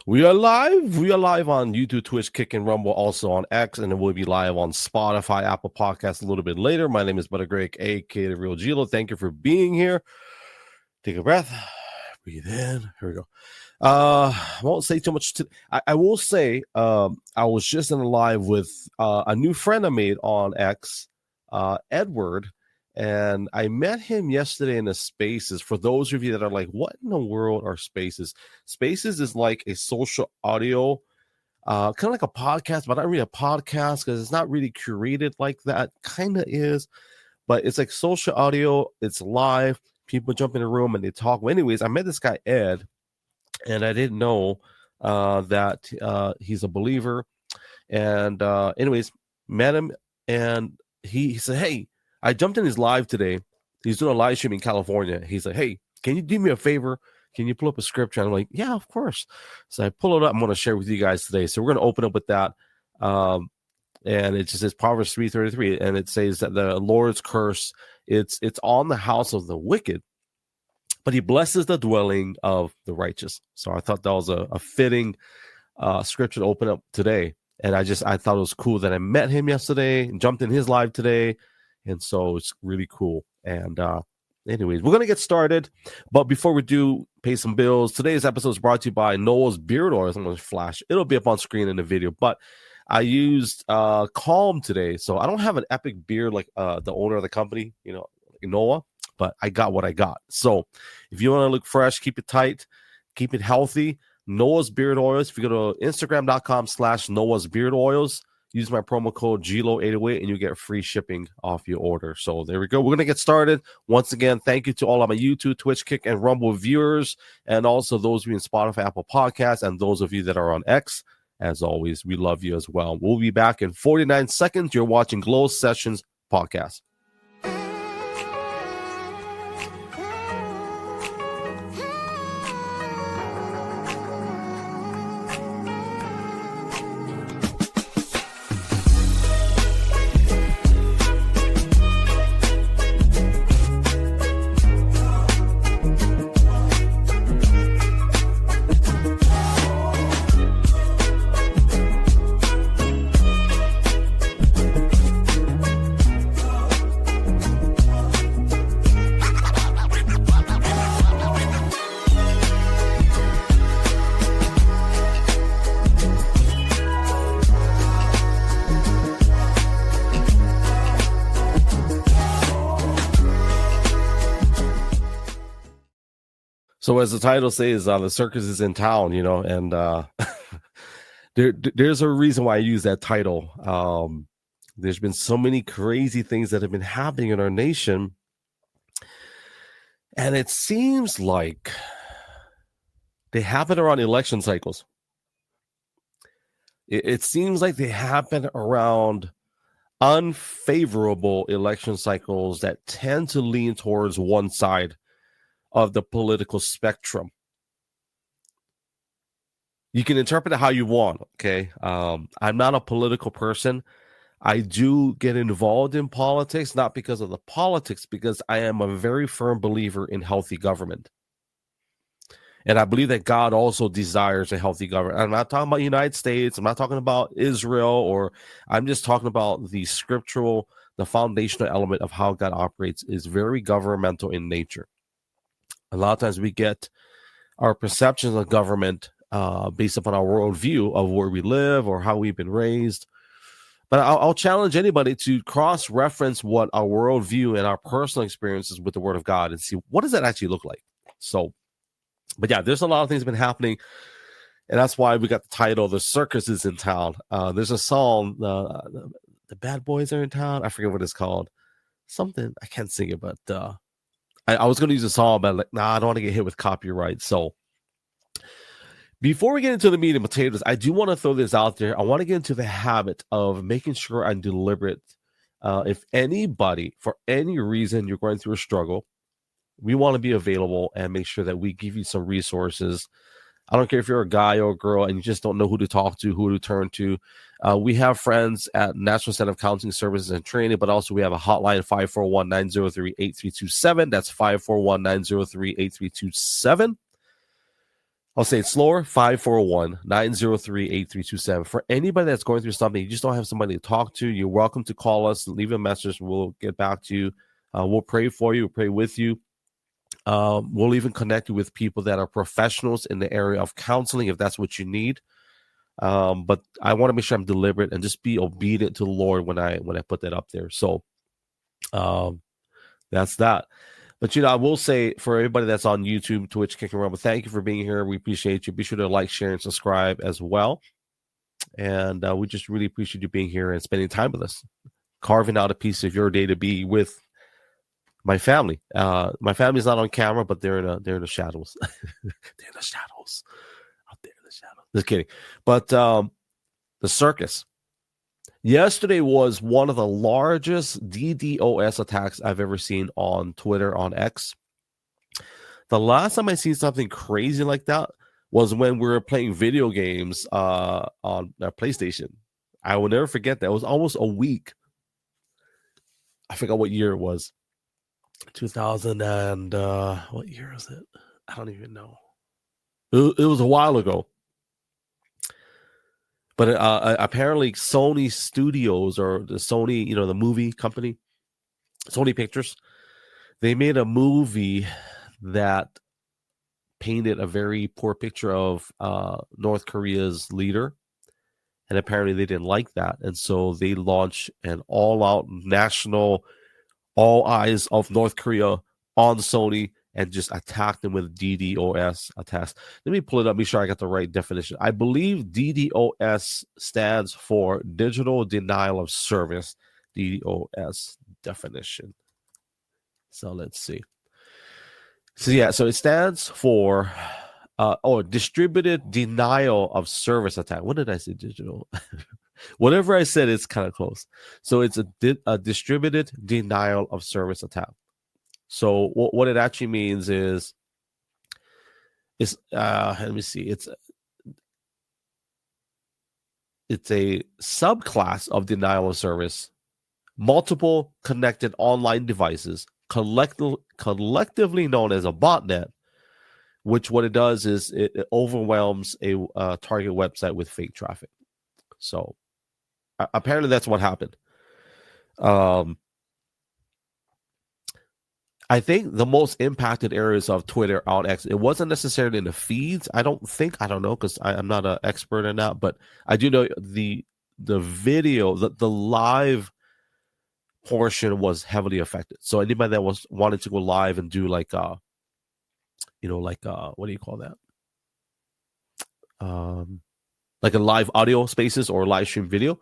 We are live. We are live on YouTube, Twitch, Kick, and Rumble, also on X, and then we'll be live on Spotify, Apple Podcasts a little bit later. My name is Butter Greg, aka The Real Gilo. Thank you for being here. Take a breath. Breathe in. Here we go. I won't say too much. I will say I was just in a live with a new friend I made on X, Edward. And I met him yesterday in the Spaces. For those of you that are like, what in the world are Spaces? Spaces is like a social audio, kind of like a podcast, but not really a podcast because it's not really curated like that. Kind of is, but it's like social audio. It's live. People jump in the room and they talk. Well, anyways, I met this guy, Ed, and I didn't know that he's a believer. And anyways, met him, and he said, hey, I jumped in his live today. He's doing a live stream in California. He's like, hey, can you do me a favor? Can you pull up a scripture? And I'm like, yeah, of course. So I pull it up. I'm going to share with you guys today. So we're going to open up with that. And it just says Proverbs 3:33. And it says that the Lord's curse, it's on the house of the wicked, but he blesses the dwelling of the righteous. So I thought that was a fitting scripture to open up today. And I thought it was cool that I met him yesterday and jumped in his live today. And so it's really cool. And anyways, we're going to get started. But before we do, pay some bills. Today's episode is brought to you by Noah's Beard Oil. I'm going to flash. It'll be up on screen in the video. But I used Calm today. So I don't have an epic beard like the owner of the company, like Noah. But I got what I got. So if you want to look fresh, keep it tight, keep it healthy, Noah's Beard Oils. If you go to Instagram.com/Noah's Beard Oils, use my promo code GLO808 and you get free shipping off your order. So there we go. We're going to get started. Once again, thank you to all of my YouTube, Twitch, Kick, and Rumble viewers, and also those of you in Spotify, Apple Podcasts, and those of you that are on X. As always, we love you as well. We'll be back in 49 seconds. You're watching Glow Sessions Podcast. So as the title says, the circus is in town, and there's a reason why I use that title. There's been so many crazy things that have been happening in our nation, and it seems like they happen around election cycles. It seems like they happen around unfavorable election cycles that tend to lean towards one side of the political spectrum. You can interpret it how you want, okay? I'm not a political person. I do get involved in politics, not because of the politics, because I am a very firm believer in healthy government. And I believe that God also desires a healthy government. I'm not talking about the United States. I'm not talking about Israel, or I'm just talking about the scriptural, the foundational element of how God operates is very governmental in nature. A lot of times we get our perceptions of government based upon our worldview of where we live or how we've been raised. But I'll challenge anybody to cross-reference what our worldview and our personal experiences with the Word of God and see what does that actually look like. So, but yeah, there's a lot of things been happening, and that's why we got the title, The Circus is in Town. There's a song, The Bad Boys Are in Town. I forget what it's called. Something, I can't sing it, but I was going to use a song, but I don't want to get hit with copyright. So before we get into the meat and potatoes, I do want to throw this out there. I want to get into the habit of making sure I'm deliberate. If anybody, for any reason, you're going through a struggle, we want to be available and make sure that we give you some resources. I don't care if you're a guy or a girl and you just don't know who to talk to, who to turn to. We have friends at National Center of Counseling Services and Training, but also we have a hotline, 541-903-8327. That's 541-903-8327. I'll say it slower, 541-903-8327. For anybody that's going through something, you just don't have somebody to talk to, you're welcome to call us, leave a message. We'll get back to you. We'll pray for you. We'll pray with you. We'll even connect you with people that are professionals in the area of counseling if that's what you need. But I want to make sure I'm deliberate and just be obedient to the Lord when I put that up there. So that's that. But, I will say for everybody that's on YouTube, Twitch, Kicking Rumble, thank you for being here. We appreciate you. Be sure to like, share, and subscribe as well. And we just really appreciate you being here and spending time with us, carving out a piece of your day to be with my family. My family's not on camera, but they're in the shadows. They're in the shadows. Out there in the shadows. Just kidding. But the Circus. Yesterday was one of the largest DDoS attacks I've ever seen on Twitter, on X. The last time I seen something crazy like that was when we were playing video games on our PlayStation. I will never forget that. It was almost a week. I forgot what year it was. 2000 and what year is it? I don't even know. It was a while ago. But apparently Sony Studios, or the Sony, the movie company, Sony Pictures, they made a movie that painted a very poor picture of North Korea's leader. And apparently they didn't like that. And so they launched an all-out national, all eyes of North Korea on Sony, and just attacked them with DDoS attacks. Let me pull it up, be sure I got the right definition. I believe DDoS stands for Digital Denial of Service. DDoS definition. So let's see. So it stands for Distributed Denial of Service Attack. What did I say? Digital. Whatever I said, it's kind of close. So it's a distributed denial of service attack. So what it actually means is let me see. It's a subclass of denial of service. Multiple connected online devices, collectively known as a botnet, which what it does is it overwhelms a target website with fake traffic. So apparently that's what happened. I think the most impacted areas of Twitter on X, it wasn't necessarily in the feeds. I don't know, because I'm not an expert in that, but I do know the video, the live portion was heavily affected. So anybody that wanted to go live and do like what do you call that? Like a live audio spaces or live stream video,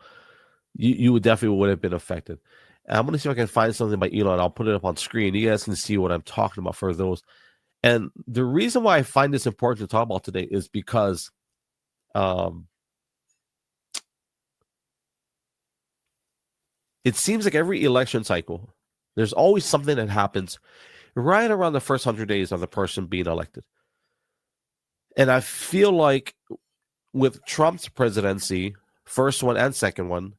you would have been affected. And I'm going to see if I can find something by Elon. I'll put it up on screen. You guys can see what I'm talking about for those. And the reason why I find this important to talk about today is because it seems like every election cycle, there's always something that happens right around the first 100 days of the person being elected. And I feel like with Trump's presidency, first one and second one,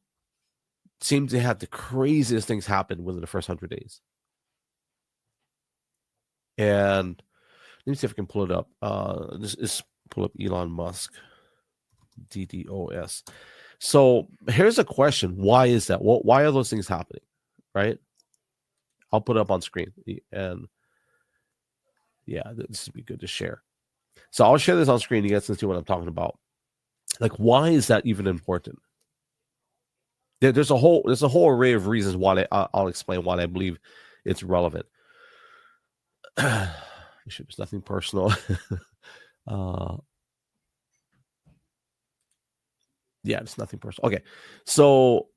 seemed to have the craziest things happen within the first 100 days. And let me see if I can pull it up. Just pull up Elon Musk, DDoS. So here's a question. Why is that? Why are those things happening? Right? I'll put it up on screen. And yeah, this would be good to share. So I'll share this on screen. You guys can see what I'm talking about. Like, why is that even important? There's a whole array of reasons why I'll explain why I believe it's relevant. It's nothing personal. Yeah, it's nothing personal. Okay, so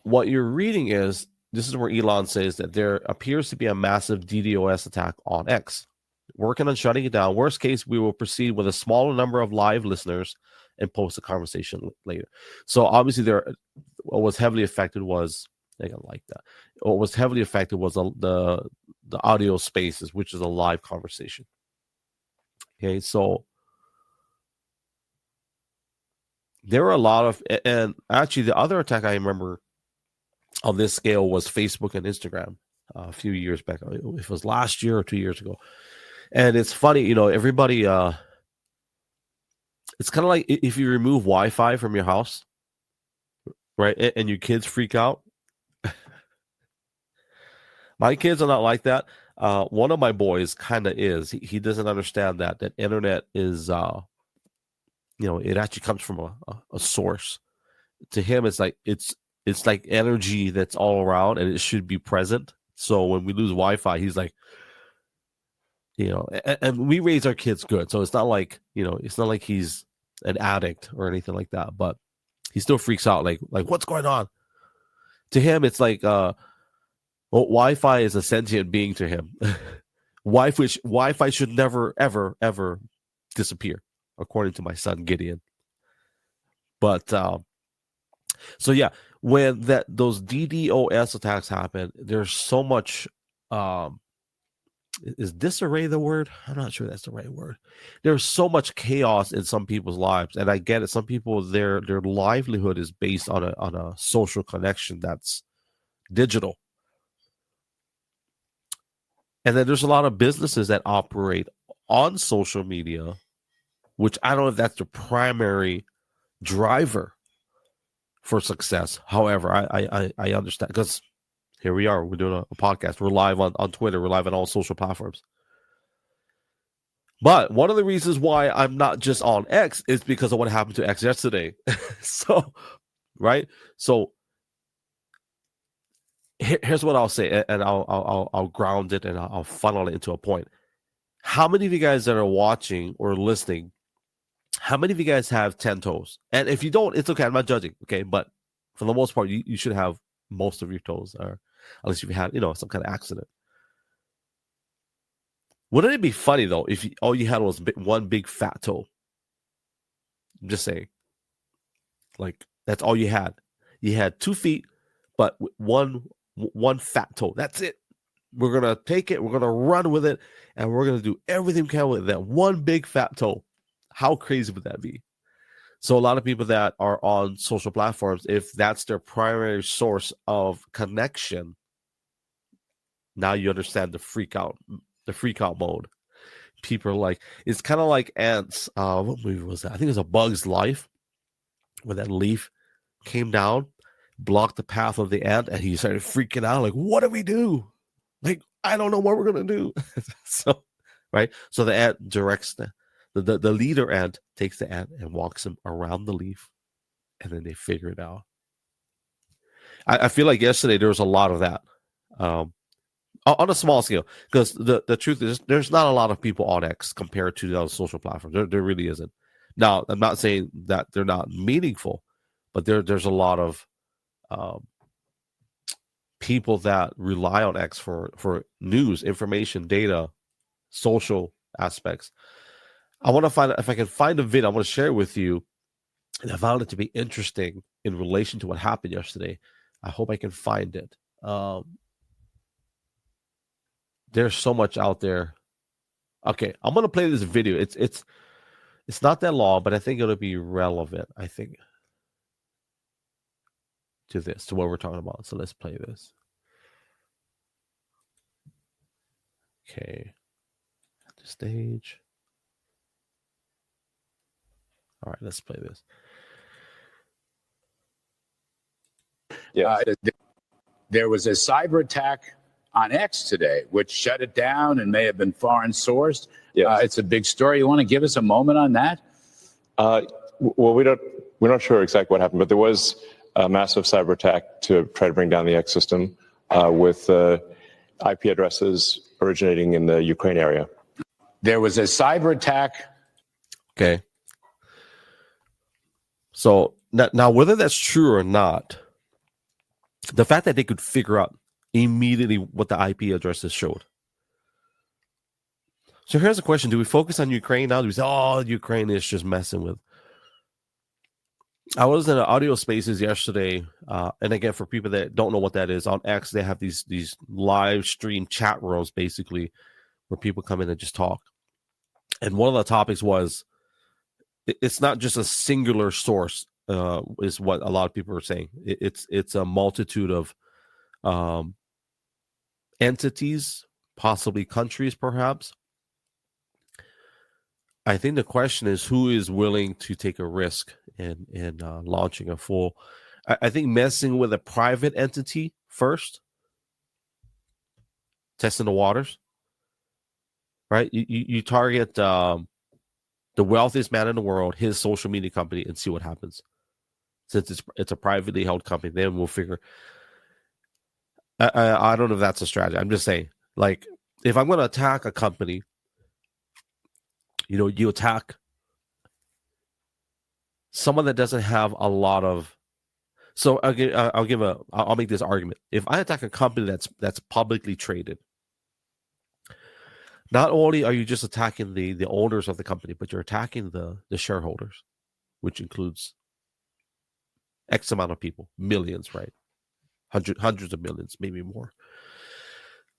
what you're reading is, this is where Elon says that there appears to be a massive DDoS attack on X. Working on shutting it down. Worst case, we will proceed with a smaller number of live listeners and post the conversation later. So obviously what was heavily affected was, I don't like that. What was heavily affected was the audio spaces, which is a live conversation. Okay, so there were a lot of, and actually the other attack I remember on this scale was Facebook and Instagram a few years back. If it was last year or 2 years ago. And it's funny, everybody It's kind of like if you remove Wi-Fi from your house, right, and your kids freak out. My kids are not like that. One of my boys kind of is. He doesn't understand that internet is, it actually comes from a source. To him, it's like energy that's all around, and it should be present. So when we lose Wi-Fi, he's like, and we raise our kids good, so it's not like he's an addict or anything like that. But he still freaks out, like what's going on? To him, it's like, Wi-Fi is a sentient being to him. Wi-Fi should never, ever, ever disappear, according to my son Gideon. But so yeah, when those DDoS attacks happen, there's so much. Is disarray the word? I'm not sure that's the right word. There's so much chaos in some people's lives, and I get it. Some people, their livelihood is based on a social connection that's digital. And then there's a lot of businesses that operate on social media, which I don't know if that's the primary driver for success. However, I understand, because here we are. We're doing a podcast. We're live on Twitter. We're live on all social platforms. But one of the reasons why I'm not just on X is because of what happened to X yesterday. So, right? So here's what I'll say, and I'll ground it, and I'll funnel it into a point. How many of you guys that are watching or listening, how many of you guys have 10 toes? And if you don't, it's okay. I'm not judging. Okay. But for the most part, you should have most of your toes, or unless you've had, some kind of accident. Wouldn't it be funny though if all you had was one big fat toe? I'm just saying. Like, that's all you had. You had 2 feet, but one fat toe. That's it. We're going to take it. We're going to run with it. And we're going to do everything we can with that one big fat toe. How crazy would that be? So a lot of people that are on social platforms, if that's their primary source of connection, now you understand the freak out mode. People are like, it's kind of like ants. What movie was that? I think it was A Bug's Life, when that leaf came down, blocked the path of the ant, and he started freaking out, like, what do we do? Like, I don't know what we're going to do. So, right? So the ant directs the leader ant takes the ant and walks him around the leaf, and then they figure it out. I feel like yesterday there was a lot of that. On a small scale, because the truth is there's not a lot of people on X compared to the other social platforms. There really isn't. Now, I'm not saying that they're not meaningful, but there's a lot of people that rely on X for news, information, data, social aspects. I want to find, if I can find a video, I want to share it with you. And I found it to be interesting in relation to what happened yesterday. I hope I can find it. There's so much out there. Okay, I'm gonna play this video. It's not that long, but I think it'll be relevant, I think, to what we're talking about. So let's play this. Okay. At the stage. All right, let's play this. Yeah. There was a cyber attack on X today, which shut it down and may have been foreign sourced. Yes. It's a big story. You want to give us a moment on that? Well, we're not sure exactly what happened, but there was a massive cyber attack to try to bring down the X system with IP addresses originating in the Ukraine area. There was a cyber attack. Okay. So now, whether that's true or not, the fact that they could figure out immediately what the IP addresses showed. So here's the question. Do we focus on Ukraine now? Do we say, oh, Ukraine is just messing with? I was in an audio spaces yesterday. And again, for people that don't know what that is, on X, they have these live stream chat rooms, basically, where people come in and just talk. And one of the topics was, it's not just a singular source, is what a lot of people are saying. It's a multitude of entities, possibly countries, perhaps, I think the question is who is willing to take a risk in launching a full. I think messing with a private entity first, testing the waters, right? You target the wealthiest man in the world, his social media company, and see what happens. Since it's a privately held company, then we'll figure. I don't know if that's a strategy. I'm just saying, like, if I'm going to attack a company, you attack someone that doesn't have a lot of. So I'll make this argument. If I attack a company that's publicly traded, not only are you just attacking the owners of the company, but you're attacking the shareholders, which includes X amount of people, millions, right? Hundreds of millions, maybe more.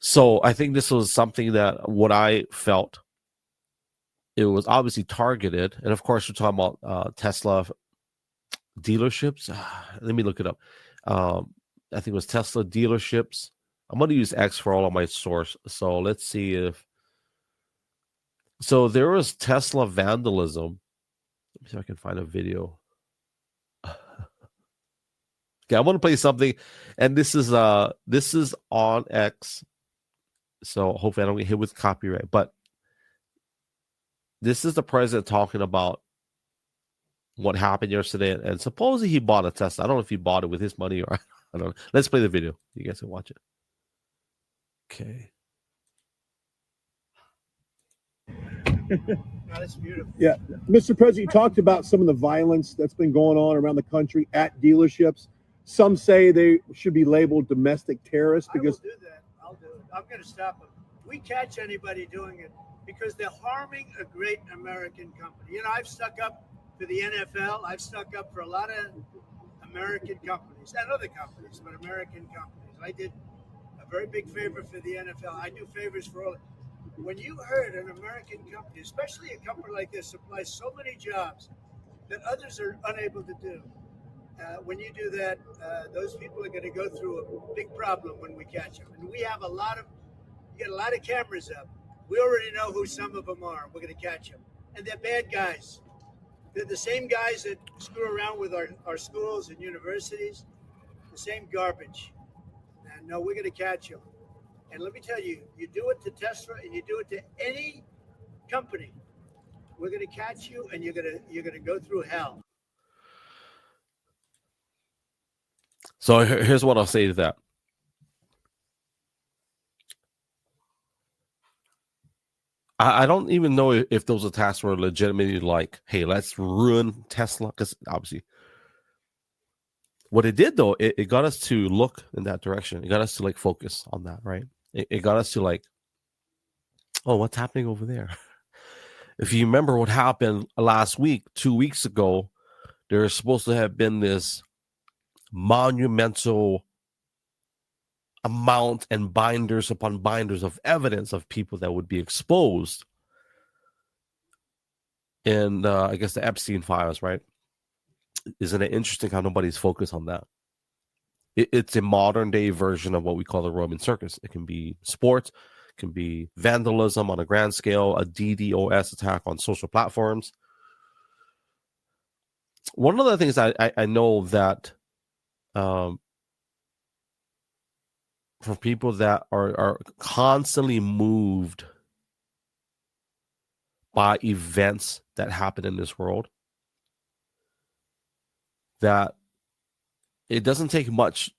So I think this was something that what I felt, it was obviously targeted. And of course, we're talking about Tesla dealerships. Let me look it up. I think it was Tesla dealerships. I'm going to use X for all of my source. So let's see if. So there was Tesla vandalism. Let me see if I can find a video. Okay, I want to play something, and this is on X. So hopefully I don't get hit with copyright. But this is the president talking about what happened yesterday, and supposedly he bought a Tesla. I don't know if he bought it with his money or I don't know. Let's play the video. You guys can watch it. Okay. That's beautiful. Yeah. Mr. President, you talked about some of the violence that's been going on around the country at dealerships. Some say they should be labeled domestic terrorists because. I will do that. I'll do it. I'm going to stop them. We catch anybody doing it because they're harming a great American company. I've stuck up for the NFL. I've stuck up for a lot of American companies and other companies, but American companies. I did a very big favor for the NFL. I do favors for all. When you heard an American company, especially a company like this, supplies so many jobs that others are unable to do, when you do that, those people are going to go through a big problem when we catch them. And we have you get a lot of cameras up. We already know who some of them are. We're going to catch them. And they're bad guys. They're the same guys that screw around with our schools and universities, the same garbage. And no, we're going to catch them. And let me tell you, you do it to Tesla and you do it to any company, we're going to catch you and you're going to go through hell. So here's what I'll say to that. I don't even know if those attacks were legitimately like, hey, let's ruin Tesla. Because obviously, what it did, though, it got us to look in that direction. It got us to like focus on that, right? It got us to like, oh, what's happening over there? If you remember what happened last week, 2 weeks ago, there's supposed to have been this monumental amount and binders upon binders of evidence of people that would be exposed in, I guess, the Epstein files, right? Isn't it interesting how nobody's focused on that? It's a modern day version of what we call the Roman circus. It can be sports, it can be vandalism on a grand scale, a DDoS attack on social platforms. One of the things I know that for people that are constantly moved by events that happen in this world, that it doesn't take much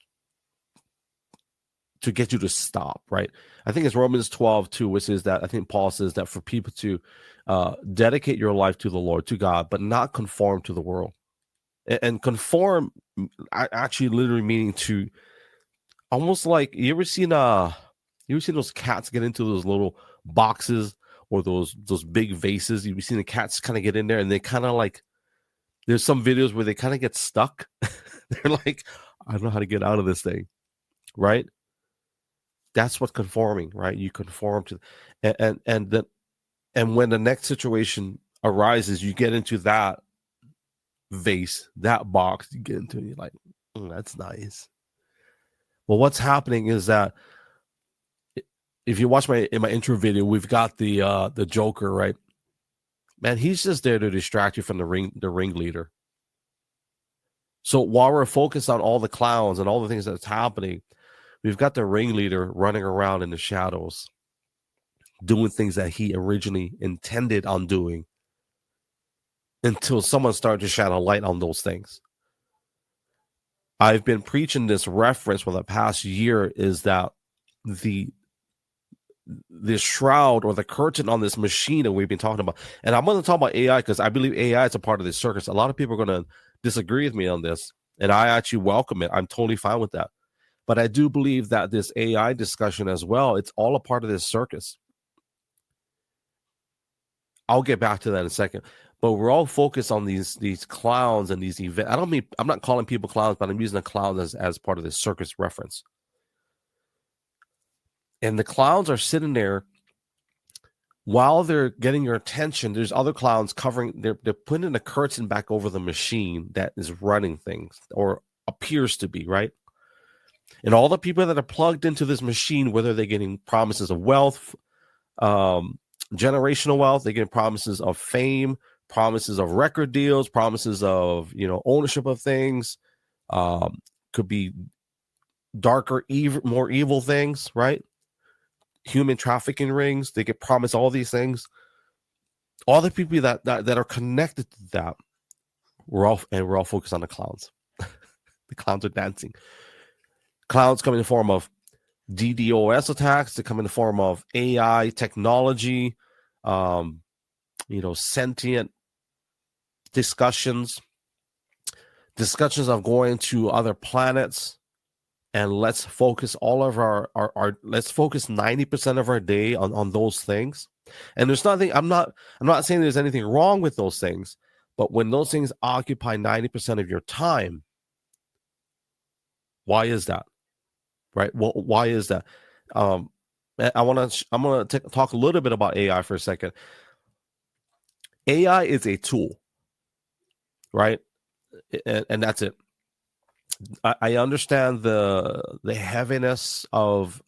to get you to stop, right? I think it's Romans 12:2, which is that I think Paul says that for people to dedicate your life to the Lord, to God, but not conform to the world. And conform actually literally meaning to almost like, you ever seen those cats get into those little boxes or those big vases? You've seen the cats kind of get in there and they kind of like, there's some videos where they kind of get stuck. They're like, I don't know how to get out of this thing, right? That's what conforming, right? You conform to, and when the next situation arises, you get into that vase, that box. You get into it, you're like, that's nice. Well, what's happening is that if you watch in my intro video, we've got the Joker, right? man, he's just there to distract you from the ringleader. So while we're focused on all the clowns and all the things that's happening, we've got the ringleader running around in the shadows, doing things that he originally intended on doing, until someone started to shine a light on those things. I've been preaching this reference for the past year, is that the shroud or the curtain on this machine that we've been talking about. And I'm going to talk about AI because I believe AI is a part of this circus. A lot of people are going to disagree with me on this, and I actually welcome it. I'm totally fine with that. But I do believe that this AI discussion as well, it's all a part of this circus. I'll get back to that in a second. But we're all focused on these clowns and these events. I'm not calling people clowns, but I'm using the clowns as part of this circus reference. And the clowns are sitting there while they're getting your attention. There's other clowns covering, they're putting a curtain back over the machine that is running things, or appears to be, right? And all the people that are plugged into this machine, whether they're getting promises of wealth, generational wealth, they're getting promises of fame, promises of record deals, promises of, ownership of things, could be darker, more evil things, right? Human trafficking rings, they get promised all these things. All the people that are connected to that, we're all focused on the clowns. The clowns are dancing. Clowns come in the form of DDoS attacks. They come in the form of AI technology, sentient discussions of going to other planets. And let's focus all of let's focus 90% of our day on those things. And there's nothing, I'm not saying there's anything wrong with those things, but when those things occupy 90% of your time, why is that? Right? Well, why is that? I'm going to talk a little bit about AI for a second. AI is a tool, right? And that's it. I understand the heaviness of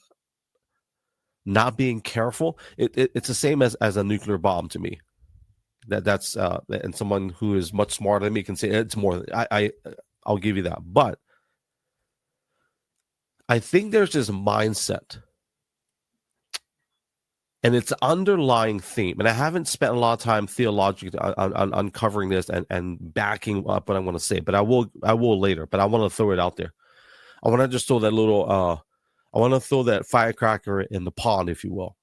not being careful. It's the same as a nuclear bomb to me. That's and someone who is much smarter than me can say it's more. I'll give you that, but I think there's this mindset, and it's an underlying theme. And I haven't spent a lot of time theologically on uncovering this and backing up what I'm going to say, but I will later. But I want to throw it out there. I want to just throw that I want to throw that firecracker in the pond, if you will,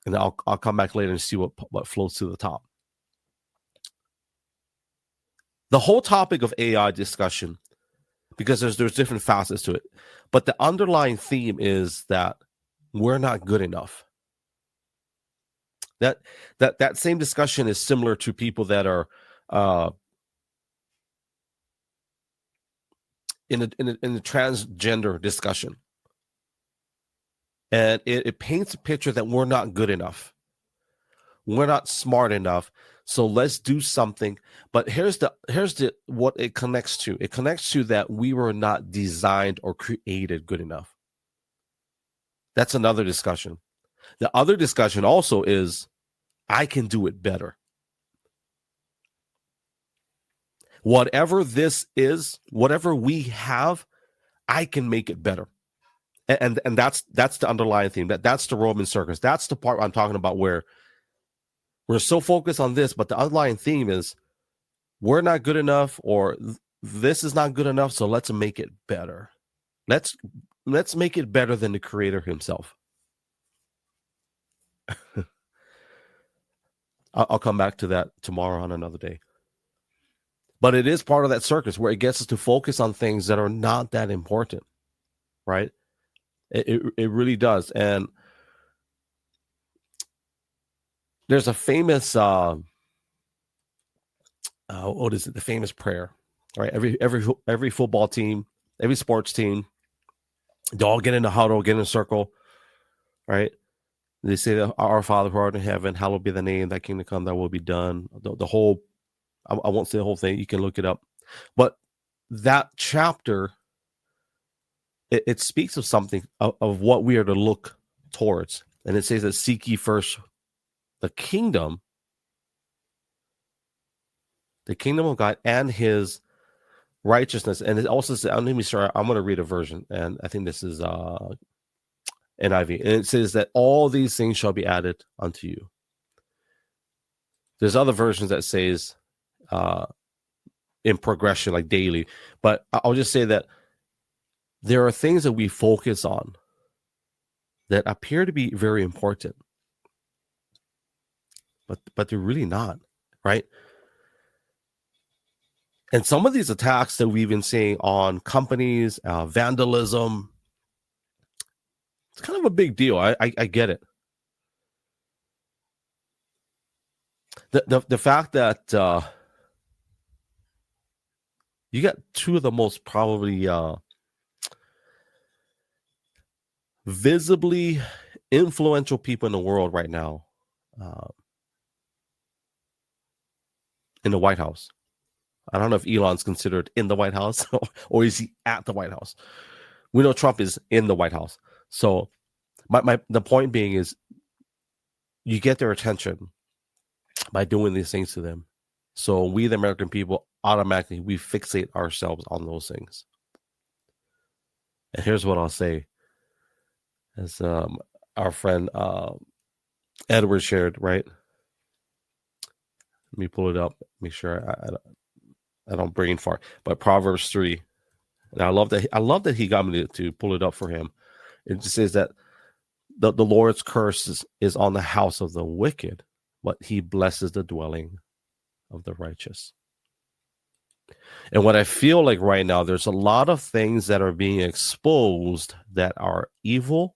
and I'll come back later and see what floats to the top. The whole topic of AI discussion, because there's different facets to it, but the underlying theme is that we're not good enough. That same discussion is similar to people that are in the transgender discussion, and it paints a picture that we're not good enough, we're not smart enough, so let's do something. But here's the what it connects to. It connects to that we were not designed or created good enough. That's another discussion. The other discussion also is, I can do it better. Whatever this is, whatever we have, I can make it better. And that's the underlying theme. That's the Roman circus. That's the part I'm talking about, where we're so focused on this, but the underlying theme is we're not good enough, or this is not good enough, so let's make it better. Let's make it better than the creator himself. I'll come back to that tomorrow on another day. But it is part of that circus where it gets us to focus on things that are not that important, right? It really does. And there's a famous what is it? The famous prayer, right? Every football team, every sports team, they all get in a huddle, get in a circle, right? They say that our Father who art in heaven, hallowed be the name, thy kingdom come, thy will be done. The whole, I won't say the whole thing, you can look it up. But that chapter, it speaks of something of what we are to look towards. And it says that seek ye first the kingdom the kingdom of God and his righteousness. And it also says, let me start, I'm going to read a version, and I think this is NIV. And it says that all these things shall be added unto you. There's other versions that says in progression, like daily. But I'll just say that there are things that we focus on that appear to be very important, but they're really not, right? And some of these attacks that we've been seeing on companies, vandalism, it's kind of a big deal. I get it. The fact that you got two of the most probably visibly influential people in the world right now in the White House. I don't know if Elon's considered in the White House or is he at the White House. We know Trump is in the White House. So the point being is you get their attention by doing these things to them. So we, the American people, automatically, we fixate ourselves on those things. And here's what I'll say. As our friend Edward shared, right? Let me pull it up. Make sure I don't brain fart. But Proverbs 3. And I love that he got me to pull it up for him. It just says that the Lord's curse is on the house of the wicked, but he blesses the dwelling of the righteous. And what I feel like right now, there's a lot of things that are being exposed that are evil,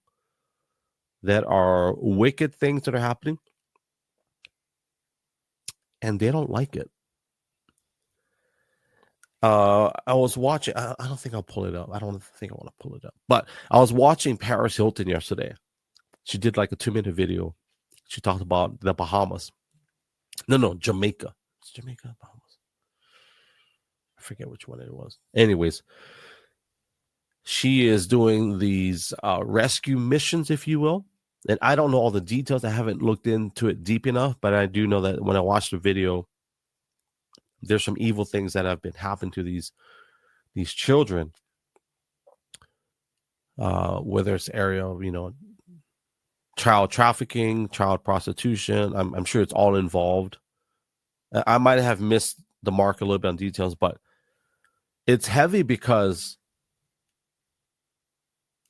that are wicked things that are happening, and they don't like it. I was watching, I don't think I'll pull it up. I don't think I want to pull it up. But I was watching Paris Hilton yesterday. She did like a 2-minute video. She talked about the Bahamas. No, Jamaica. It's Jamaica, Bahamas. I forget which one it was. Anyways, she is doing these rescue missions, if you will. And I don't know all the details. I haven't looked into it deep enough, but I do know that when I watched the video, there's some evil things that have been happening to these children. Whether it's area of, child trafficking, child prostitution. I'm sure it's all involved. I might have missed the mark a little bit on details, but it's heavy because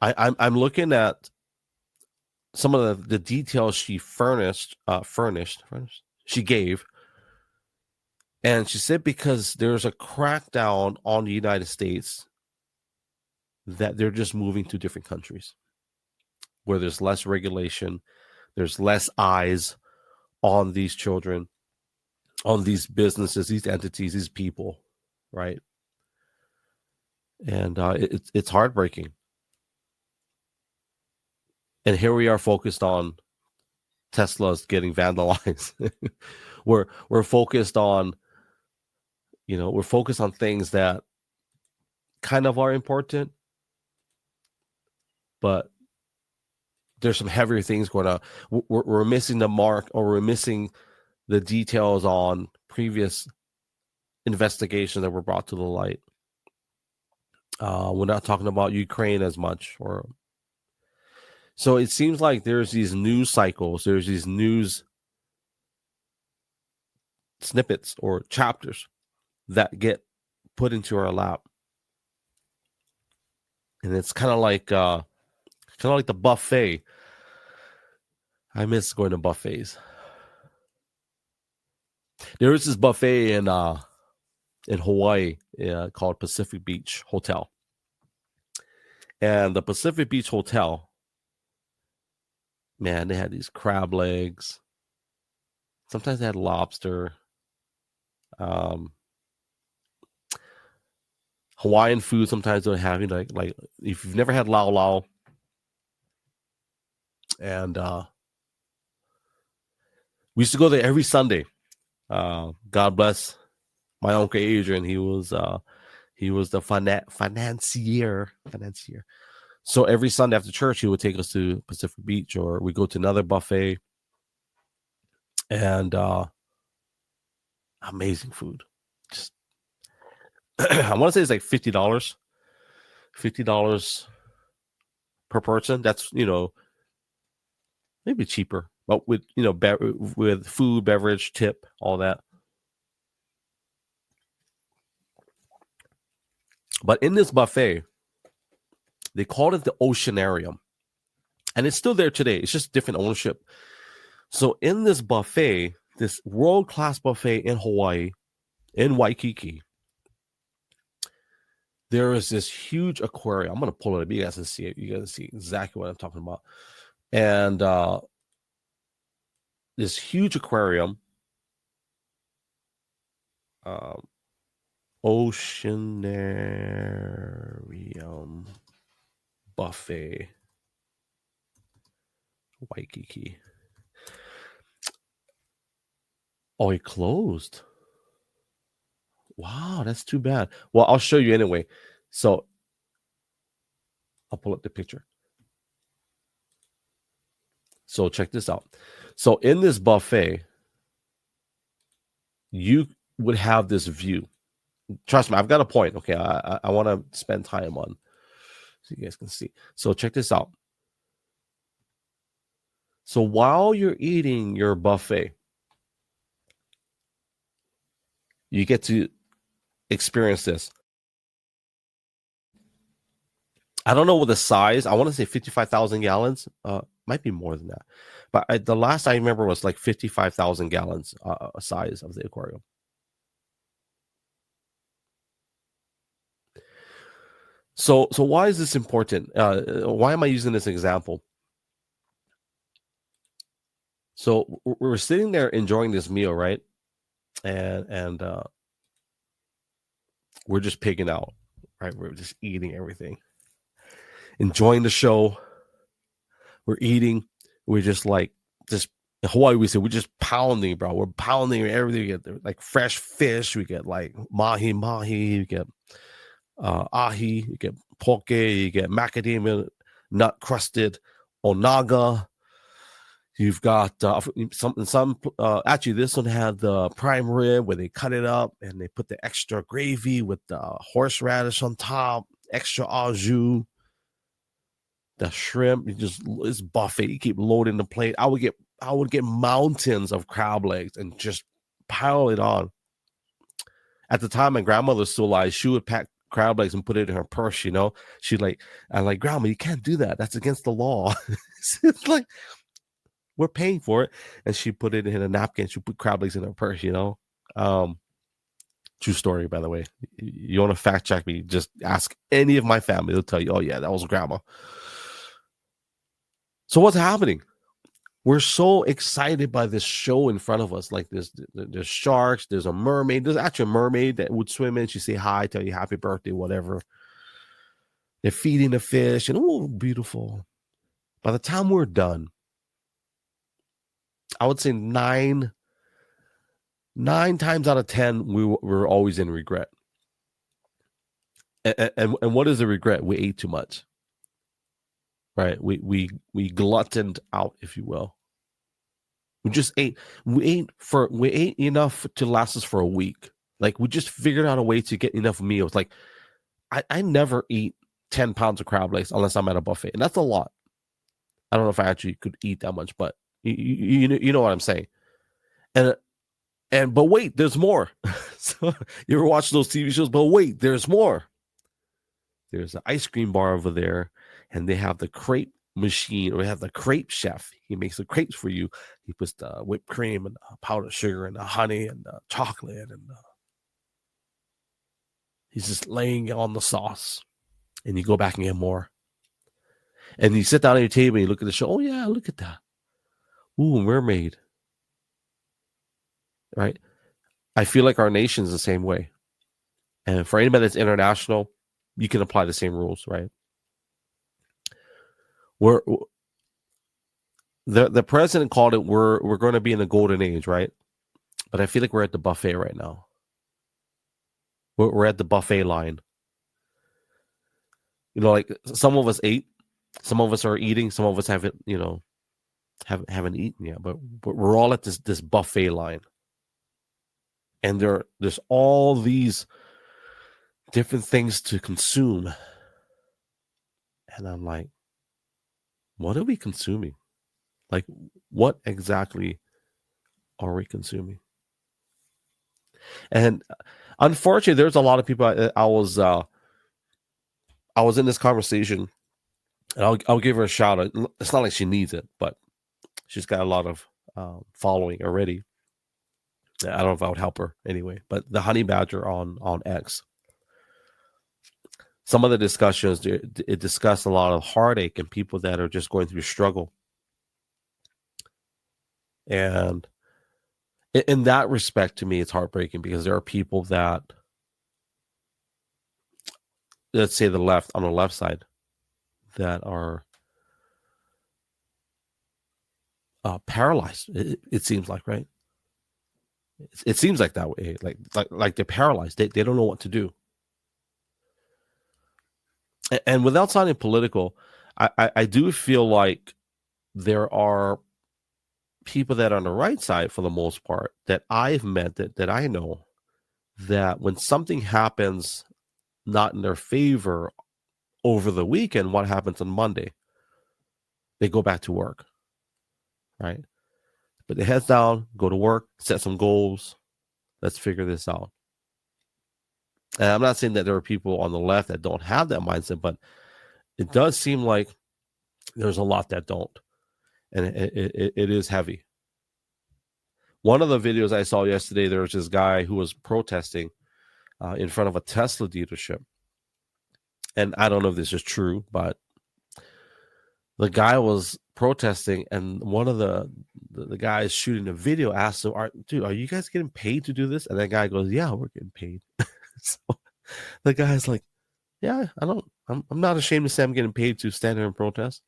I'm looking at some of the details she furnished. She gave. And she said because there's a crackdown on the United States that they're just moving to different countries where there's less regulation, there's less eyes on these children, on these businesses, these entities, these people, right? And it's heartbreaking. And here we are focused on Tesla's getting vandalized. we're focused on, we're focused on things that kind of are important, but there's some heavier things going on. We're missing the mark, or we're missing the details on previous investigations that were brought to the light. We're not talking about Ukraine as much, so it seems like there's these news cycles, there's these news snippets or chapters that get put into our lap, and it's kind of like the buffet. I miss going to buffets. There is this buffet in Hawaii called Pacific Beach Hotel, and the Pacific Beach Hotel, man, they had these crab legs. Sometimes they had lobster. Hawaiian food sometimes they'll have, like if you've never had lau lau, and we used to go there every Sunday. God bless my uncle Adrian. He was the financier. So every Sunday after church, he would take us to Pacific Beach, or we go to another buffet, and amazing food. I want to say it's like $50. $50 per person. That's, maybe cheaper, but with, with food, beverage, tip, all that. But in this buffet, they called it the Oceanarium. And it's still there today. It's just different ownership. So in this buffet, this world-class buffet in Hawaii, in Waikiki, there is this huge aquarium. I'm going to pull it up. You guys can see it. You guys can see exactly what I'm talking about. And this huge aquarium, Oceanarium buffet, Waikiki. Oh, it closed. Wow, that's too bad. Well, I'll show you anyway. So I'll pull up the picture. So check this out. So in this buffet, you would have this view. Trust me, I've got a point. Okay, I want to spend time on so you guys can see. So check this out. So while you're eating your buffet, you get to experience this. I don't know what the size. I want to say 55,000 gallons. Might be more than that. But the last I remember was like 55,000 gallons size of the aquarium. So why is this important? Why am I using this example? So we're sitting there enjoying this meal, right? And we're just pigging out, right? We're just eating everything, enjoying the show. We're eating. We're just in Hawaii, we say we're just pounding, bro. We're pounding everything. We get like fresh fish. We get like mahi. We get ahi. You get poke. You get macadamia nut crusted onaga. You've got some. Actually, this one had the prime rib where they cut it up and they put the extra gravy with the horseradish on top, extra au jus. The shrimp, it's buffet. You keep loading the plate. I would get mountains of crab legs and just pile it on. At the time, my grandmother was still alive. She would pack crab legs and put it in her purse. She'd I'm like, Grandma, you can't do that. That's against the law. It's like, we're paying for it. And she put it in a napkin. She put crab legs in her purse, True story, by the way. You want to fact check me, just ask any of my family. They'll tell you, oh, yeah, that was Grandma. So what's happening? We're so excited by this show in front of us. Like there's sharks, there's a mermaid. There's actually a mermaid that would swim in. She say hi, tell you happy birthday, whatever. They're feeding the fish, and oh, beautiful. By the time we're done, I would say nine times out of 10, we're always in regret. And what is the regret? We ate too much. Right? We gluttoned out, if you will. We just ate. We ate enough to last us for a week. Like we just figured out a way to get enough meals. Like I never eat 10 pounds of crab legs unless I'm at a buffet, and that's a lot. I don't know if I actually could eat that much, but you know what I'm saying. But wait, there's more. So you ever watch those TV shows? But wait, there's more. There's an ice cream bar over there, and they have the crepe machine, or they have the crepe chef. He makes the crepes for you. He puts the whipped cream and the powdered sugar and the honey and the chocolate, and he's just laying on the sauce. And you go back and get more. And you sit down at your table and you look at the show. Oh, yeah, look at that. Ooh, mermaid. Right? I feel like our nation's the same way. And for anybody that's international, you can apply the same rules, right? The president called it we're going to be in the golden age, right? But I feel like we're at the buffet right now. We're at the buffet line. Like some of us ate, some of us are eating, some of us haven't eaten yet. But we're all at this buffet line, and there's all these different things to consume. And I'm like, what are we consuming? Like, what exactly are we consuming? And unfortunately, there's a lot of people. I was in this conversation, and I'll give her a shout out. It's not like she needs it, but she's got a lot of following already. I don't know if I would help her anyway. But the honey badger on X, some of the discussions, it discussed a lot of heartache and people that are just going through struggle. And in that respect, to me, it's heartbreaking because there are people that, let's say on the left side, that are paralyzed. It seems like, right? It seems like that way, like they're paralyzed. They don't know what to do. And without sounding political, I do feel like there are people that are on the right side, for the most part, that I've met, that I know, that when something happens not in their favor over the weekend, what happens on Monday? They go back to work, right? Put their heads down, go to work, set some goals. Let's figure this out. And I'm not saying that there are people on the left that don't have that mindset, but it does seem like there's a lot that don't. And it is heavy. One of the videos I saw yesterday, there was this guy who was protesting in front of a Tesla dealership. And I don't know if this is true, but the guy was protesting, and one of the guys shooting the video asked him, dude, are you guys getting paid to do this? And that guy goes, yeah, we're getting paid. So the guy's like, yeah, I'm not ashamed to say I'm getting paid to stand here and protest.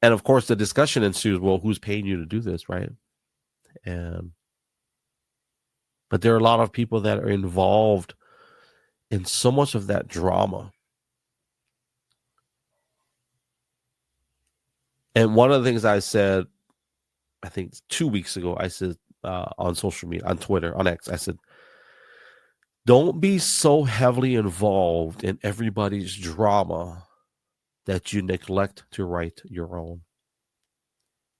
And of course, the discussion ensues, well, who's paying you to do this, right? But there are a lot of people that are involved in so much of that drama. And one of the things I said, I think 2 weeks ago, I said on social media, on Twitter, on X, I said, don't be so heavily involved in everybody's drama that you neglect to write your own.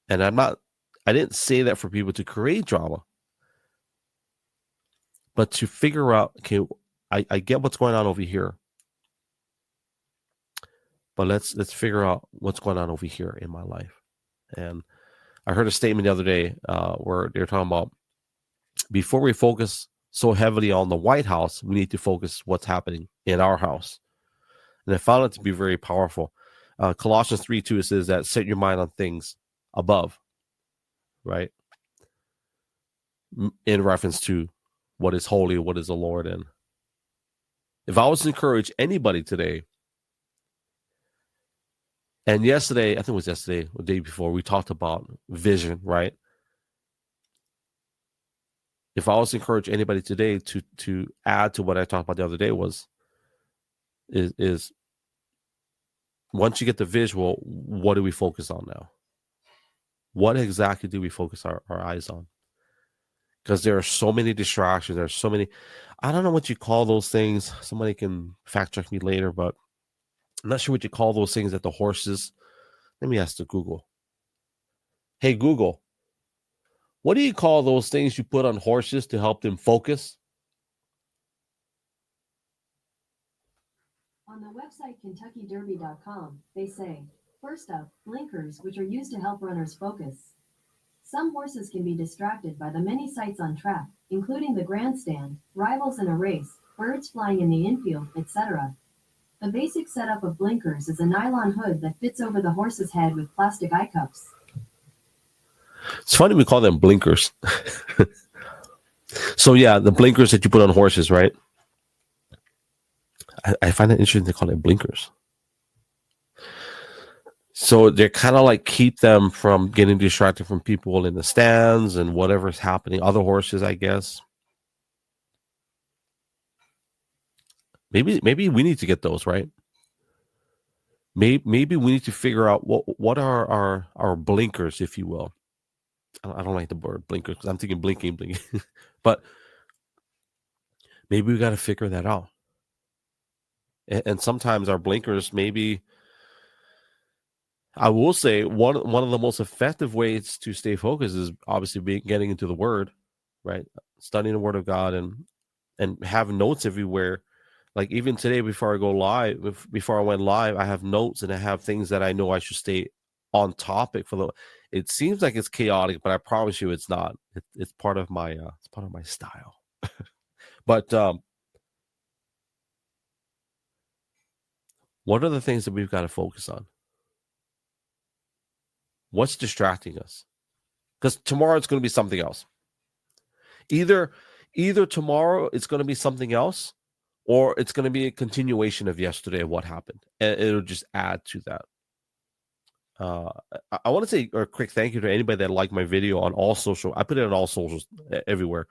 And I didn't say that for people to create drama, but to figure out, okay, I get what's going on over here, but let's figure out what's going on over here in my life. And I heard a statement the other day where they're talking about, before we focus so heavily on the White House, we need to focus what's happening in our house. And I found it to be very powerful. Colossians 3:2, it says that set your mind on things above, right? In reference to what is holy, what is the Lord. And if I was to encourage anybody today, and yesterday, I think it was yesterday or the day before, we talked about vision, right? If I was to encourage anybody today to add to what I talked about the other day is once you get the visual, what do we focus on now? What exactly do we focus our eyes on? Because there are so many distractions. There's so many, I don't know what you call those things. Somebody can fact check me later, but I'm not sure what you call those things that the horses. Let me ask the Google. Hey, Google, what do you call those things you put on horses to help them focus? On the website KentuckyDerby.com, they say, first up, blinkers, which are used to help runners focus. Some horses can be distracted by the many sights on track, including the grandstand, rivals in a race, birds flying in the infield, etc. The basic setup of blinkers is a nylon hood that fits over the horse's head with plastic eye cups. It's funny we call them blinkers. So yeah, the blinkers that you put on horses, right? I find it interesting to call it blinkers. So they're kind of like keep them from getting distracted from people in the stands and whatever's happening. Other horses, I guess. Maybe we need to get those, right? Maybe we need to figure out what are our blinkers, if you will. I don't like the word blinkers because I'm thinking blinking. But Maybe we got to figure that out. And sometimes our blinkers, maybe, I will say one of the most effective ways to stay focused is obviously getting into the Word, right? Studying the Word of God and have notes everywhere. Like even today, before I went live, I have notes and I have things that I know I should stay on topic for. It seems like it's chaotic, but I promise you, it's not. It's part of my style. But what are the things that we've got to focus on? What's distracting us? Because tomorrow it's going to be something else. Either tomorrow it's going to be something else, or it's going to be a continuation of yesterday of what happened, and it'll just add to that. I want to say a quick thank you to anybody that liked my video on all social. I put it on all socials everywhere.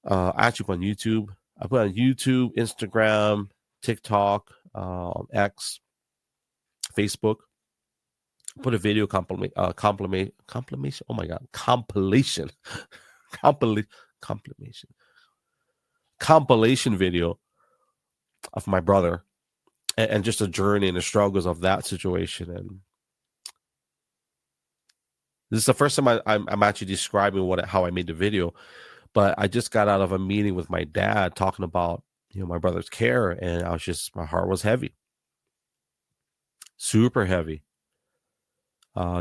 I actually put on YouTube. I put on YouTube, Instagram, TikTok, X, Facebook. Put a video compilation. Oh my God, compilation video of my brother and just a journey and the struggles of that situation. And this is the first time I'm actually describing how I made the video, but I just got out of a meeting with my dad talking about, my brother's care, and my heart was heavy, super heavy,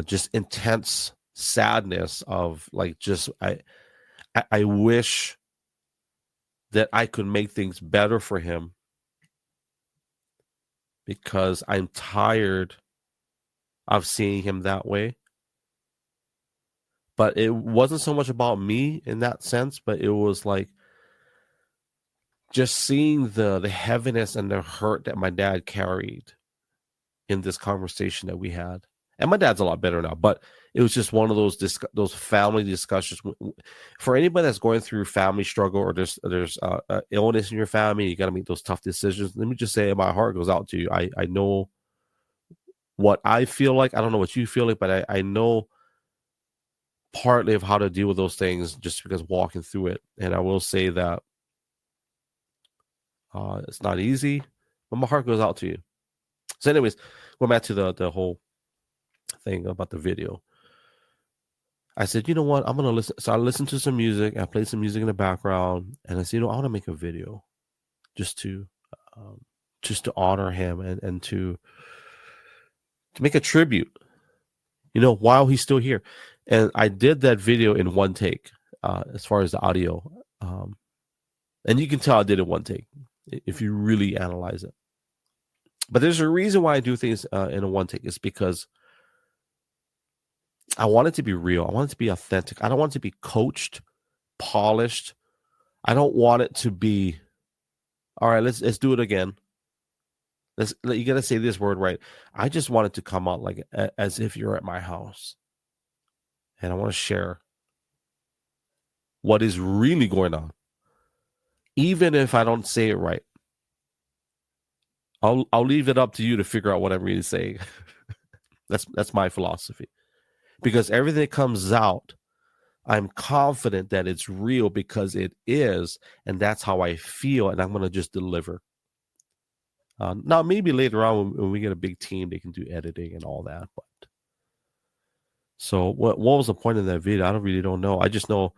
just intense sadness of like, just, I wish that I could make things better for him, because I'm tired of seeing him that way. But it wasn't so much about me in that sense, but it was like just seeing the heaviness and the hurt that my dad carried in this conversation that we had. And my dad's a lot better now, but it was just one of those family discussions. For anybody that's going through family struggle, or there's illness in your family, you got to make those tough decisions. Let me just say, my heart goes out to you. I know what I feel like. I don't know what you feel like, but I know partly of how to deal with those things just because walking through it. And I will say that it's not easy, but my heart goes out to you. So anyways, going back to the whole thing about the video. I said, you know what? I'm going to listen. So I listened to some music. I played some music in the background, and I said, I want to make a video just to honor him and to make a tribute, while he's still here. And I did that video in one take, as far as the audio. And you can tell I did it one take if you really analyze it. But there's a reason why I do things in a one take. It's because I want it to be real. I want it to be authentic. I don't want it to be coached, polished. I don't want it to be, all right, let's do it again. You got to say this word right. I just want it to come out like as if you're at my house. And I want to share what is really going on. Even if I don't say it right, I'll leave it up to you to figure out what I'm really saying. That's my philosophy. Because everything that comes out, I'm confident that it's real because it is, and that's how I feel, and I'm going to just deliver. Now, maybe later on when we get a big team, they can do editing and all that. But so what was the point of that video? I really don't know. I just know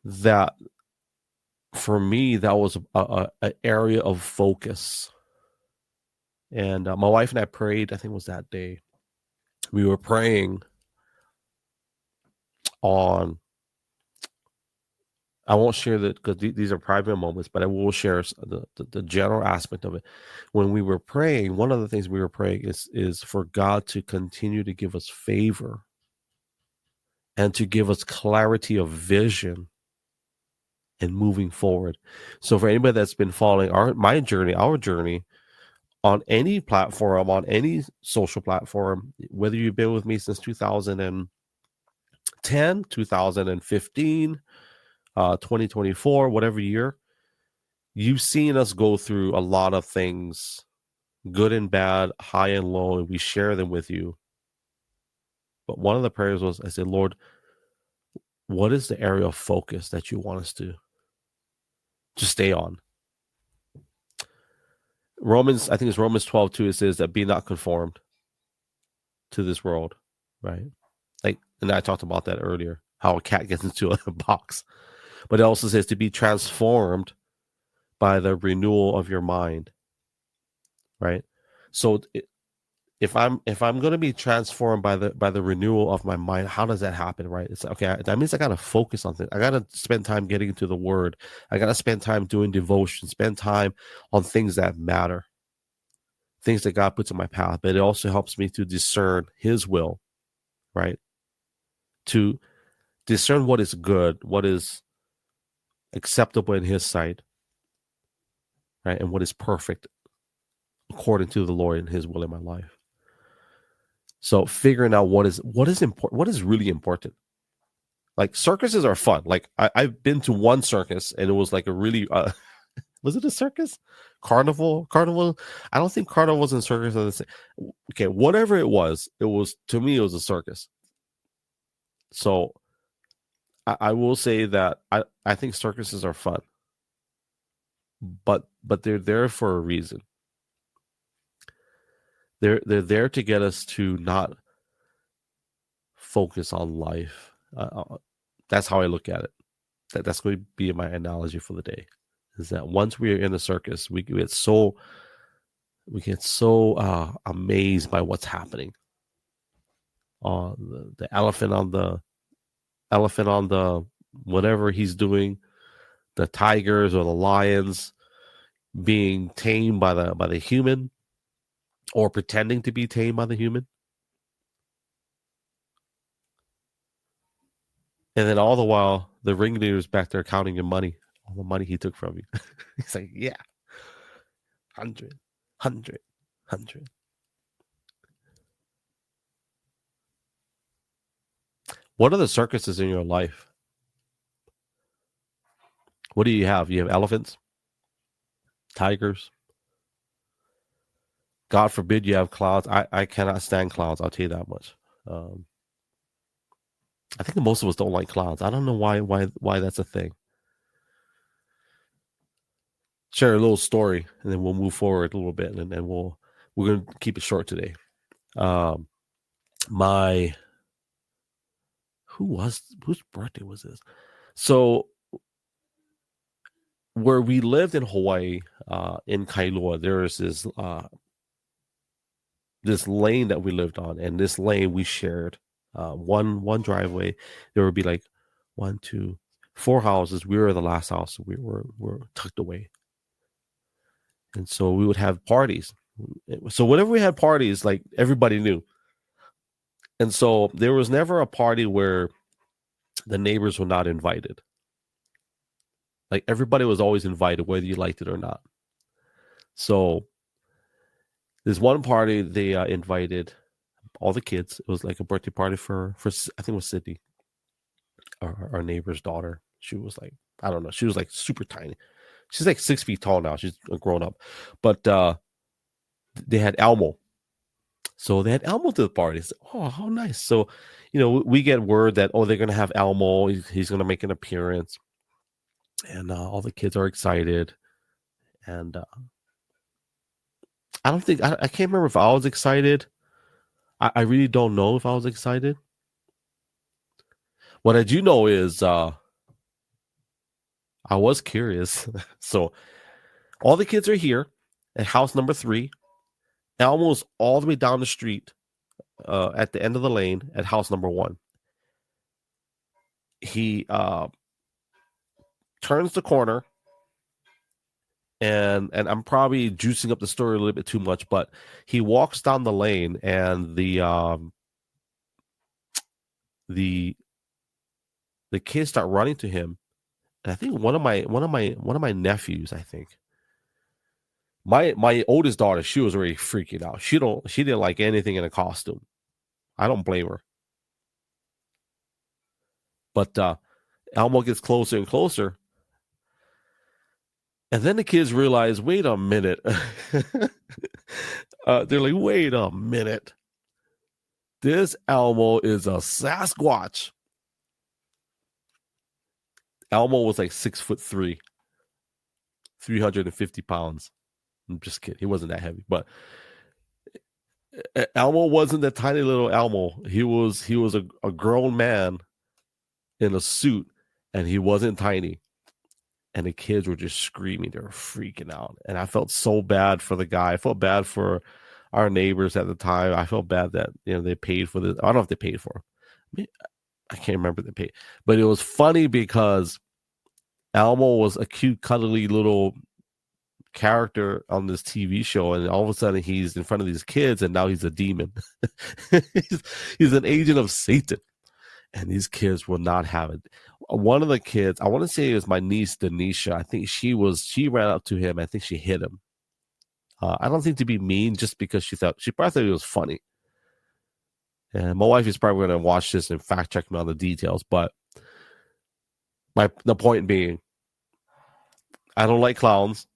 that for me, that was an area of focus. And my wife and I prayed, I think it was that day. We were praying on, I won't share that because these are private moments, but I will share the general aspect of it. When we were praying, one of the things we were praying is for God to continue to give us favor and to give us clarity of vision and moving forward. So for anybody that's been following our journey on any platform, on any social platform, whether you've been with me since 2010, 2015, 2024, whatever year, you've seen us go through a lot of things, good and bad, high and low, and we share them with you. But one of the prayers was, I said, Lord, what is the area of focus that you want us to to stay on. Romans, I think it's Romans 12:2. It says that be not conformed to this world, right? Like, and I talked about that earlier, how a cat gets into a box. But it also says to be transformed by the renewal of your mind, right? So if I'm going to be transformed by the renewal of my mind, how does that happen, right? It's okay. That means I got to focus on things. I got to spend time getting into the Word. I got to spend time doing devotion. Spend time on things that matter, things that God puts in my path. But it also helps me to discern His will, right? To discern what is good, what is acceptable in His sight, right, and what is perfect according to the Lord and His will in my life. So figuring out what is important, what is really important. Like circuses are fun. Like I've been to one circus and it was like a really was it a circus? Carnival? I don't think carnivals and circus are the same. Okay, whatever it was to me it was a circus. So I will say that I think circuses are fun. But they're there for a reason. They're there to get us to not focus on life. That's how I look at it. That's going to be my analogy for the day. Is that once we are in the circus, we get so amazed by what's happening. The elephant on the whatever he's doing, the tigers or the lions being tamed by the human, or pretending to be tamed by the human. And then all the while, the ringleader's back there counting your money, all the money he took from you. He's like, yeah, 100. What are the circuses in your life? What do you have? You have elephants, tigers. God forbid you have clouds. I cannot stand clouds. I'll tell you that much. I think most of us don't like clouds. I don't know why that's a thing. Share a little story, and then we'll move forward a little bit, and then we're going to keep it short today. Whose birthday was this? So where we lived in Hawaii, in Kailua, there is this lane that we lived on, and this lane we shared one driveway. There would be like 1, 2, 4 houses. We were the last house. So we were tucked away, and so we would have parties. So whenever we had parties, like everybody knew. And so there was never a party where the neighbors were not invited. Like everybody was always invited, whether you liked it or not. So there's one party they invited all the kids. It was like a birthday party for I think it was Sydney, our neighbor's daughter. She was like, I don't know, she was like super tiny. She's like 6 feet tall now. She's a grown up. But they had Elmo. So they had Elmo to the party. Oh, how nice. So, we get word that, they're going to have Elmo. He's going to make an appearance. And all the kids are excited. And I don't think, I can't remember if I was excited. I really don't know if I was excited. What I do know is I was curious. So all the kids are here at house number 3. Elmo's all the way down the street at the end of the lane at house number 1. He turns the corner, and I'm probably juicing up the story a little bit too much, but he walks down the lane, and the kids start running to him. And I think one of my nephews, I think. My oldest daughter, she was already freaking out. She didn't like anything in a costume. I don't blame her. But Elmo gets closer and closer. And then the kids realize, wait a minute. They're like, wait a minute. This Elmo is a Sasquatch. Elmo was like 6'3". 350 pounds. I'm just kidding. He wasn't that heavy, but Elmo wasn't that tiny little Elmo. He was a grown man in a suit, and he wasn't tiny. And the kids were just screaming. They were freaking out. And I felt so bad for the guy. I felt bad for our neighbors at the time. I felt bad that, they paid for this. I don't know if they paid for it. I can't remember the pay. But it was funny because Elmo was a cute, cuddly little character on this TV show, and all of a sudden he's in front of these kids, and now he's a demon. he's an agent of Satan, and these kids will not have it. One of the kids, I want to say it was my niece Denisha. I think she ran up to him. I think she hit him. I don't think to be mean, just because she probably thought it was funny. And my wife is probably going to watch this and fact check me on the details, but the point being, I don't like clowns.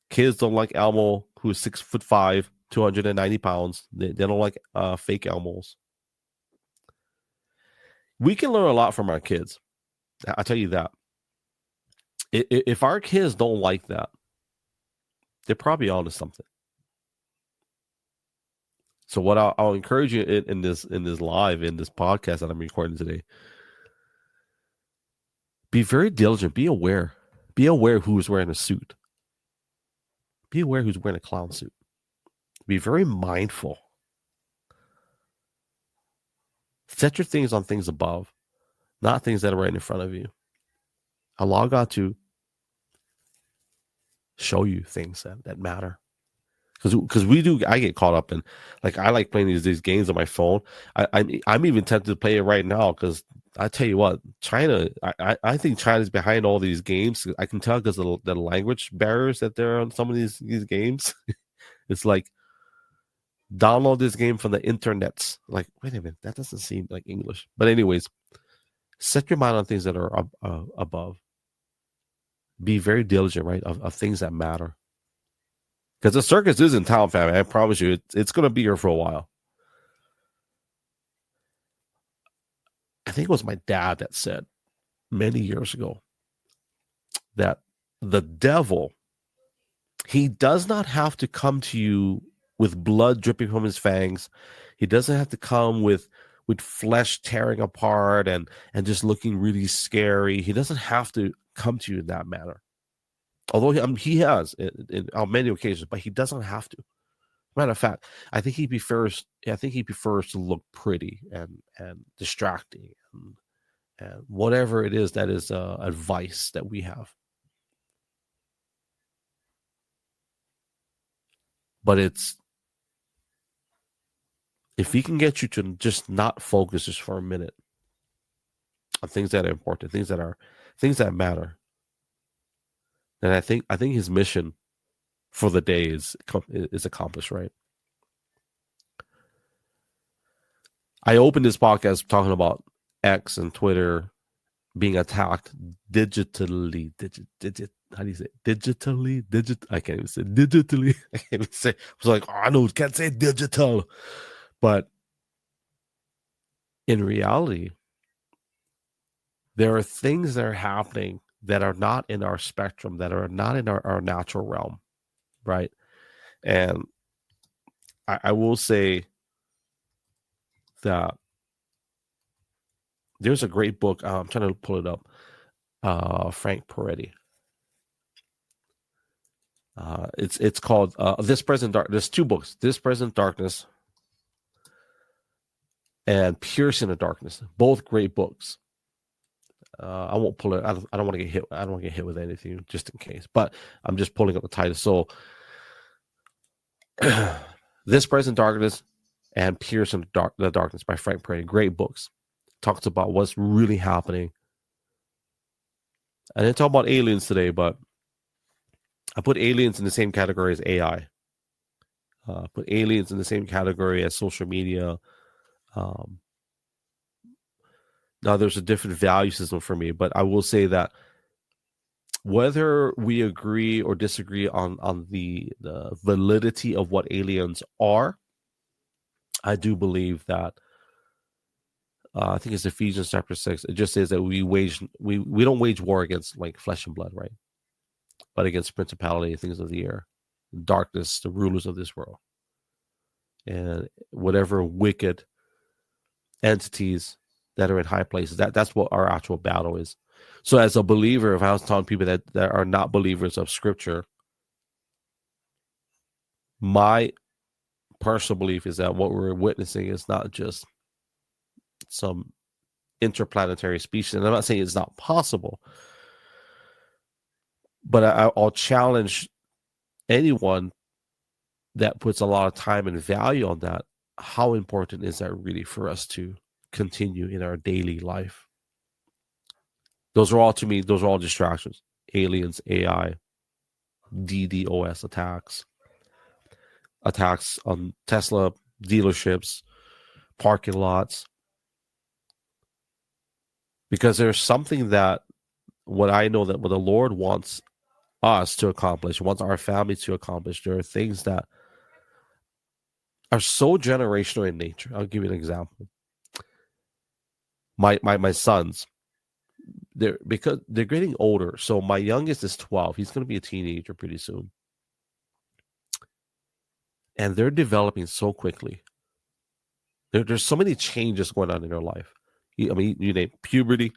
Kids don't like Elmo, who's 6'5", 290 pounds. They don't like fake Elmos. We can learn a lot from our kids. I'll tell you that. If our kids don't like that, they're probably onto something. So what I'll encourage you in this live, in this podcast that I'm recording today, be very diligent. Be aware. Be aware who's wearing a suit. Be aware who's wearing a clown suit. Be very mindful. Set your things on things above, not things that are right in front of you. Allow God to show you things that matter. Because I get caught up in, like, I like playing these games on my phone. I'm even tempted to play it right now, because I tell you what, China, I think China's behind all these games. I can tell because of the language barriers that there are on some of these games. It's like, download this game from the internet. Like, wait a minute, that doesn't seem like English. But anyways, set your mind on things that are above. Be very diligent, right, of things that matter. Because the circus is in town, family. I promise you, it's going to be here for a while. I think it was my dad that said many years ago that the devil, he does not have to come to you with blood dripping from his fangs. He doesn't have to come with flesh tearing apart and just looking really scary. He doesn't have to come to you in that manner. Although he has on many occasions, but he doesn't have to. Matter of fact, I think he prefers to look pretty and distracting and whatever it is that is advice that we have. But if he can get you to just not focus just for a minute on things that are important, things that matter, then I think his mission for the day is accomplished, right? I opened this podcast talking about X and Twitter being attacked digitally. How do you say it? Digitally? I can't even say digitally. I can't even say. I was like, I know, can't say digital. But in reality, there are things that are happening that are not in our spectrum, that are not in our natural realm, right? And I will say that there's a great book. I'm trying to pull it up. Frank Peretti. It's called This Present Dark. There's two books: This Present Darkness and Pierce in the Darkness. Both great books. I won't pull it. I don't want to get hit. I don't want to get hit with anything, just in case. But I'm just pulling up the title. So, This Present Darkness and Pierce in the Darkness by Frank Peretti. Great books. Talks about what's really happening. I didn't talk about aliens today, but I put aliens in the same category as AI. Put aliens in the same category as social media. Now, there's a different value system for me, but I will say that whether we agree or disagree on the validity of what aliens are, I do believe that I think it's Ephesians chapter 6. It just says that we don't wage war against like flesh and blood, right? but against principality and things of the air, darkness, the rulers of this world, and whatever wicked entities that are in high places. That's what our actual battle is. So as a believer, if I was telling people that are not believers of Scripture, my personal belief is that what we're witnessing is not just some interplanetary species. And I'm not saying it's not possible, but I'll challenge anyone that puts a lot of time and value on that. How important is that really for us to continue in our daily life? Those are all, to me, those are all distractions. Aliens, AI, DDoS attacks on Tesla dealerships, parking lots. Because there's something that what I know that what the Lord wants us to accomplish, wants our family to accomplish. There are things that are so generational in nature. I'll give you an example. My sons, because they're getting older. So my youngest is 12. He's going to be a teenager pretty soon. And they're developing so quickly. There's so many changes going on in their life. I mean, you name puberty,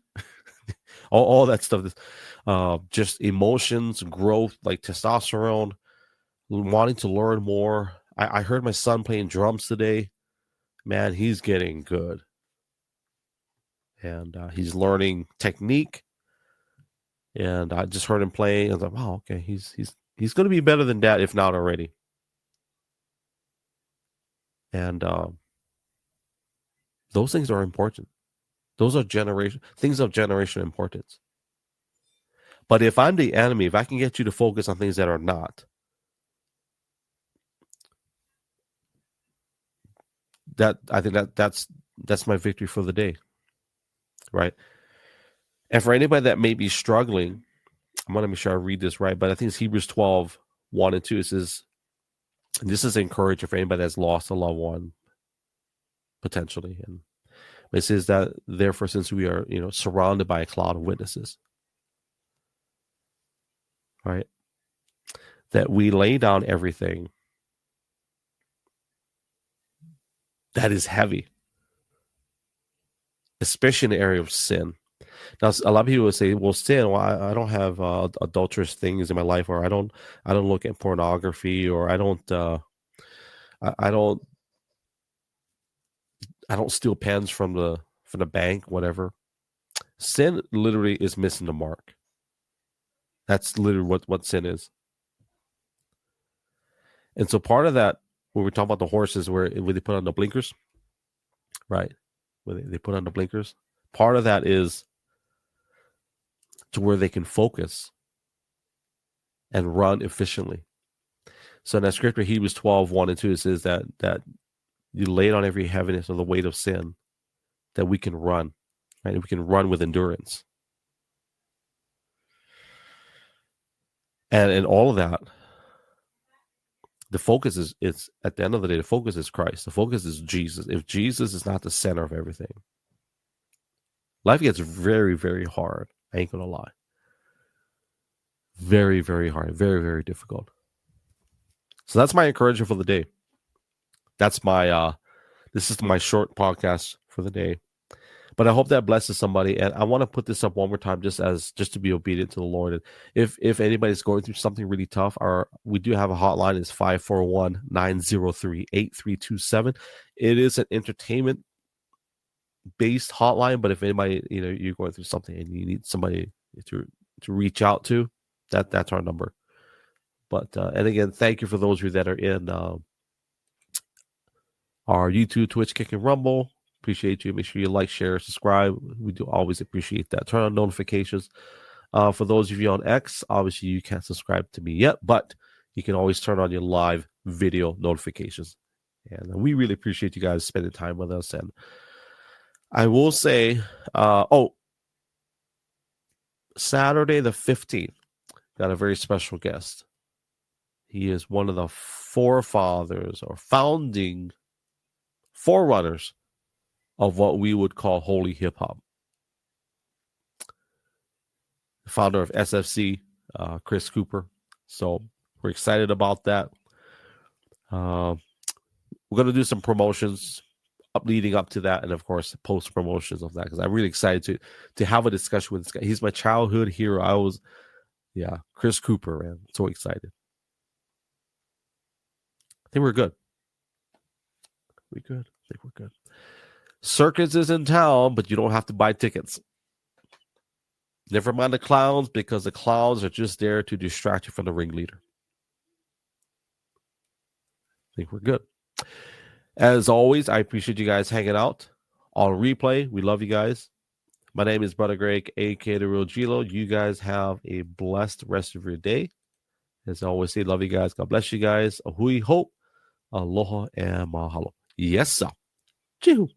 all that stuff. Just emotions, growth, like testosterone, wanting to learn more. I heard my son playing drums today. Man, he's getting good. And he's learning technique. And I just heard him playing. I was like, wow, okay, he's going to be better than that, if not already. And those things are important. Those are things of generational importance. But if I'm the enemy, if I can get you to focus on things that are not, I think that's my victory for the day, right? And for anybody that may be struggling, I'm going to make sure I read this right, but I think it's Hebrews 12, 1 and 2. It says, and this is encouraging for anybody that's lost a loved one, potentially. And it says that, therefore, since we are, surrounded by a cloud of witnesses, right, that we lay down everything that is heavy, especially in the area of sin. Now, a lot of people would say, "Well, sin. Well, I don't have adulterous things in my life, or I don't look at pornography, or I don't steal pens from the bank, whatever." Sin literally is missing the mark. That's literally what sin is. And so part of that, when we're talking about the horses, where they put on the blinkers, right? When they put on the blinkers, part of that is to where they can focus and run efficiently. So in that scripture, Hebrews 12, 1 and 2, it says that you lay on every heaviness of the weight of sin, that we can run, right? We can run with endurance. And in all of that, the focus is at the end of the day, the focus is Christ. The focus is Jesus. If Jesus is not the center of everything, life gets very, very hard. I ain't gonna lie. Very, very hard. Very, very difficult. So that's my encouragement for the day. That's my this is my short podcast for the day. But I hope that blesses somebody. And I want to put this up one more time just to be obedient to the Lord. And if anybody's going through something really tough, we do have a hotline. It's 541-903-8327. It is an entertainment based hotline, but if anybody, you're going through something and you need somebody to reach out to, that's our number. But and again, thank you for those of you that are in our YouTube, Twitch, Kick, and Rumble. Appreciate you. Make sure you like, share, subscribe. We do always appreciate that. Turn on notifications. For those of you on X, obviously you can't subscribe to me yet, but you can always turn on your live video notifications. And we really appreciate you guys spending time with us. And I will say, Saturday the 15th, got a very special guest. He is one of the forefathers or founding forerunners of what we would call holy hip hop. Founder of SFC, Chris Cooper. So we're excited about that. We're going to do some promotions leading up to that, and of course post promotions of that, because I'm really excited to have a discussion with this guy. He's my childhood hero. Chris Cooper, man. So excited. I think we're good. I think we're good. Circus is in town, but you don't have to buy tickets. Never mind the clowns, because the clowns are just there to distract you from the ringleader. I think we're good. As always, I appreciate you guys hanging out on replay. We love you guys. My name is Brother Greg, aka The Real Gilo. You guys have a blessed rest of your day. As I always say, love you guys. God bless you guys. Ahui ho, aloha, and mahalo. Yes, sir. Choo.